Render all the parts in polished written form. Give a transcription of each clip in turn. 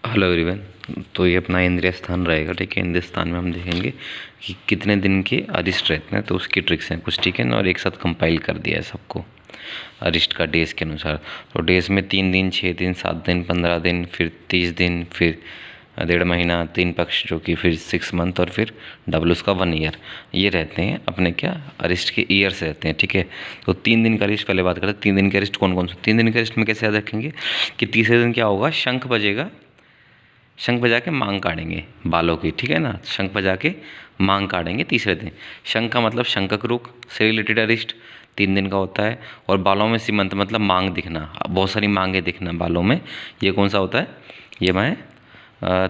Hello everyone. तो ये अपना इंद्रिय स्थान रहेगा, ठीक है। इंद्रिय स्थान में हम देखेंगे कि कितने दिन के अरिष्ट रहते हैं, तो उसकी ट्रिक्स हैं कुछ, ठीक है ना। और एक साथ कंपाइल कर दिया है सबको अरिष्ट का डेज के अनुसार। तो डेज में 3 दिन, 6 दिन, 7 दिन, 15 दिन, फिर 30 दिन, फिर 1.5 महीना, 3 पक्ष जो कि फिर 6 मंथ, और फिर डबल उसका 1 ईयर। ये रहते हैं अपने क्या अरिष्ट के ईयर्स रहते हैं, ठीक है। तो 3 दिन का अरिष्ट पहले बात करते हैं। 3 दिन के अरिष्ट कौन कौन से? 3 दिन के अरिष्ट में कैसे याद रखेंगे कि तीसरे दिन क्या होगा, शंख बजेगा, शंख बजा के मांग काटेंगे बालों की, ठीक है ना। शंख बजा के मांग काटेंगे तीसरे दिन। शंख का मतलब शंखक रोग से रिलेटेड अरिष्ट 3 दिन का होता है। और बालों में सीमंत मतलब मांग दिखना, बहुत सारी मांगे दिखना बालों में, ये कौन सा होता है? ये मैं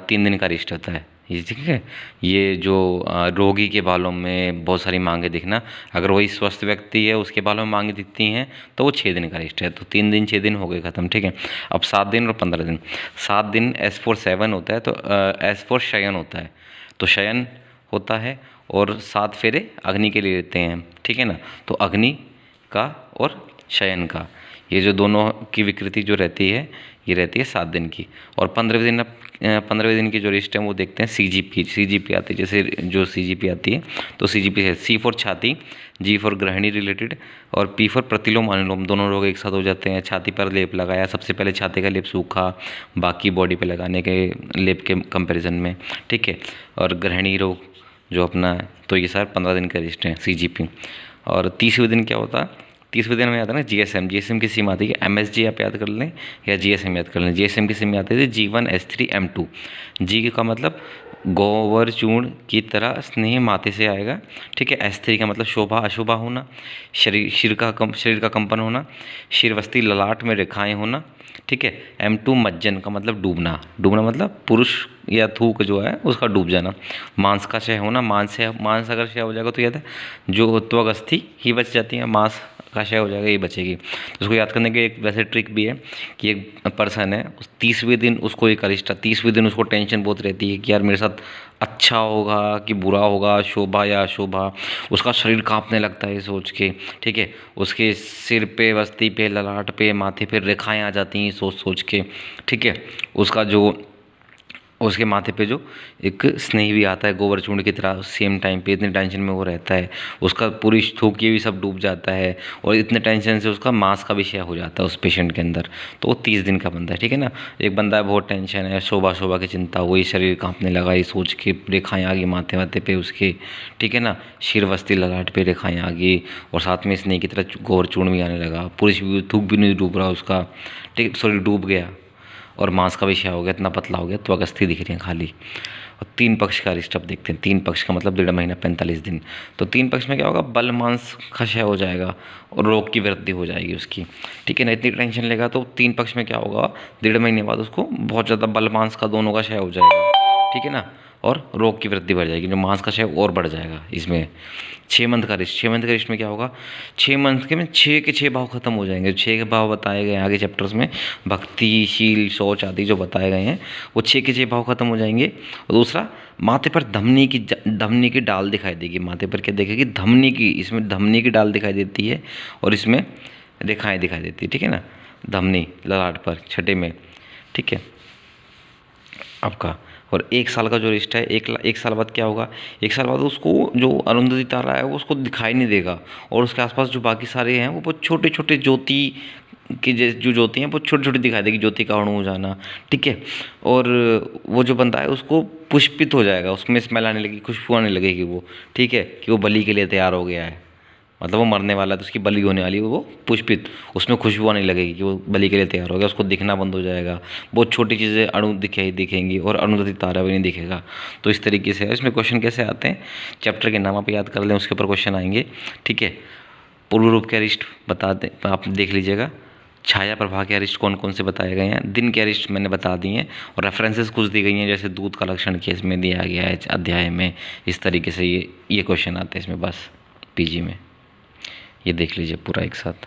3 दिन का अरिष्ट होता है ये, ठीक है। ये जो रोगी के बालों में बहुत सारी मांगे दिखना, अगर वही स्वस्थ व्यक्ति है उसके बालों में मांगे दिखती हैं तो वो 6 दिन का अरिष्ट है। तो 3 दिन 6 दिन हो गए ख़त्म, ठीक है। अब 7 दिन और 15 दिन। 7 दिन S4 7 होता है, तो S4 शयन होता है, तो शयन होता है। और 7 फेरे अग्नि के लिए लेते हैं, ठीक है ना। तो अग्नि का और शयन का, ये जो दोनों की विकृति जो रहती है, ये रहती है 7 दिन की। और 15वें दिन की जो रिस्ट है वो देखते हैं CGP आती है। जैसे जो CGP आती है तो CGP है C फॉर छाती, G फॉर ग्रहणी रिलेटेड, और P फॉर प्रतिलोम अनुलोम। दोनों रोग एक साथ हो जाते हैं। छाती पर लेप लगाया, सबसे पहले छाती का लेप सूखा, बाकी बॉडी पे लगाने के लेप के कंपैरिजन में, ठीक है। और ग्रहणी रोग जो अपना है, तो ये सारे 15 दिन के रिस्ट हैं CGP। और 30वें दिन क्या होता है? 30वें दिन में याद है ना GSM की सिम आती है। MSG आप याद कर लें या GSM याद कर लें। GSM की सिम आती है G1 S3 M2। G का मतलब गोवर चूर्ण की तरह स्नेह माथे से आएगा, ठीक है। S3 का मतलब शोभा अशोभा होना, शरीर का कंपन होना, शिरवस्ती ललाट में रेखाएं होना, ठीक है। M2 मज्जन का मतलब डूबना, डूबना मतलब पुरुष या थूक जो है उसका डूब जाना। मांस का क्षय होना, मांस अगर क्षय हो जाएगा तो याद है जो त्वग्स्थि ही बच जाती है, मांस का क्षय हो जाएगा, ये बचेगी। तो उसको याद करने की एक वैसे ट्रिक भी है कि एक पर्सन है, उस 30वें दिन उसको एक अरिष्ट, 30वें दिन उसको टेंशन बहुत रहती है कि यार मेरे साथ अच्छा होगा कि बुरा होगा, शोभा या अशोभा। उसका शरीर कांपने लगता है सोच के, ठीक है। उसके सिर पे, वस्ती पे, ललाट पे, माथे पे रेखाएं आ जाती हैं सोच सोच के, ठीक है। उसका जो उसके माथे पे जो एक स्नेह भी आता है गोबर चूर्ण की तरह, सेम टाइम पे इतने टेंशन में वो रहता है, उसका पूरी थूक ये भी सब डूब जाता है। और इतने टेंशन से उसका मांस का विषय हो जाता है उस पेशेंट के अंदर। तो वो 30 दिन का बंदा है, ठीक है ना। एक बंदा है बहुत टेंशन है, शोभा शोभा की चिंता, वही शरीर कांपने लगा ये सोच के, रेखाएँ आ गई माथे वाथे पे उसके, ठीक है ना। शिरवस्ती ललाट पे रेखाएँ आ गई, और साथ में स्नेह की तरह गोबर चूर्ण भी आने लगा, पूरी थूक भी नहीं डूब रहा उसका, ठीक, सॉरी डूब गया। और मांस का विषय हो गया, इतना पतला हो गया तो अगस्थी दिख रही है खाली। और 3 पक्ष का अरिष्ट अब देखते हैं। 3 पक्ष का मतलब 1.5 महीना 45 दिन। तो 3 पक्ष में क्या होगा, बल मांस का क्षय हो जाएगा और रोग की वृद्धि हो जाएगी उसकी, ठीक है ना। इतनी टेंशन लेगा तो 3 पक्ष में क्या होगा, 1.5 महीने बाद उसको बहुत ज़्यादा बल मांस का दोनों का क्षय हो जाएगा, ठीक है ना। और रोग की वृद्धि बढ़ जाएगी, जो मांस का क्षय और बढ़ जाएगा इसमें। 6 मंथ का रिस्ट, 6 मंथ के रिस्ट में क्या होगा, 6 मंथ के में 6 के 6 भाव खत्म हो जाएंगे। 6 के भाव बताए गए हैं आगे चैप्टर्स में, भक्ति, शील, शौच आदि जो बताए गए हैं, वो 6 के 6 भाव खत्म हो जाएंगे। और दूसरा, माथे पर धमनी की डाल दिखाई देगी। माथे पर क्या देखेगी, धमनी की, इसमें धमनी की डाल दिखाई देती है, और इसमें रेखाएँ दिखाई देती है, ठीक है ना। धमनी ललाट पर छठे में, ठीक है आपका। और 1 साल का जो रिश्ता है, एक साल बाद क्या होगा, 1 साल बाद उसको जो अरुंधति तारा है वो उसको दिखाई नहीं देगा, और उसके आसपास जो बाकी सारे हैं वो बहुत छोटे छोटे ज्योति की जो ज्योति हैं वो छोटी छोटी दिखाई देगी, ज्योति का अणु हो जाना, ठीक है। और वो जो बंदा है उसको पुष्पित हो जाएगा, उसमें स्मेल आने लगेगी, खुशबू आने लगेगी वो, ठीक है, कि वो बलि के लिए तैयार हो गया है, मतलब वो मरने वाला है तो उसकी बलि होने वाली है, वो पुष्पित, उसमें खुशबू आने लगेगी कि वो बलि के लिए तैयार हो गया, उसको दिखना बंद हो जाएगा, बहुत छोटी चीज़ें अणु दिखेंगी, और अणुदति तारा भी नहीं दिखेगा। तो इस तरीके से है। इसमें क्वेश्चन कैसे आते हैं, चैप्टर के नाम आप याद कर लें, उसके ऊपर क्वेश्चन आएंगे, ठीक है। पूर्व रूप के अरिष्ट बता दें, आप देख लीजिएगा। छाया प्रभा के अरिष्ट कौन कौन से बताए गए हैं, दिन के अरिष्ट मैंने बता दिए हैं, और रेफरेंसेस कुछ दी गई हैं, जैसे दूध का लक्षण केस में दिया गया है अध्याय में। इस तरीके से ये क्वेश्चन आते हैं इसमें बस, PG में। ये देख लीजिए पूरा एक साथ।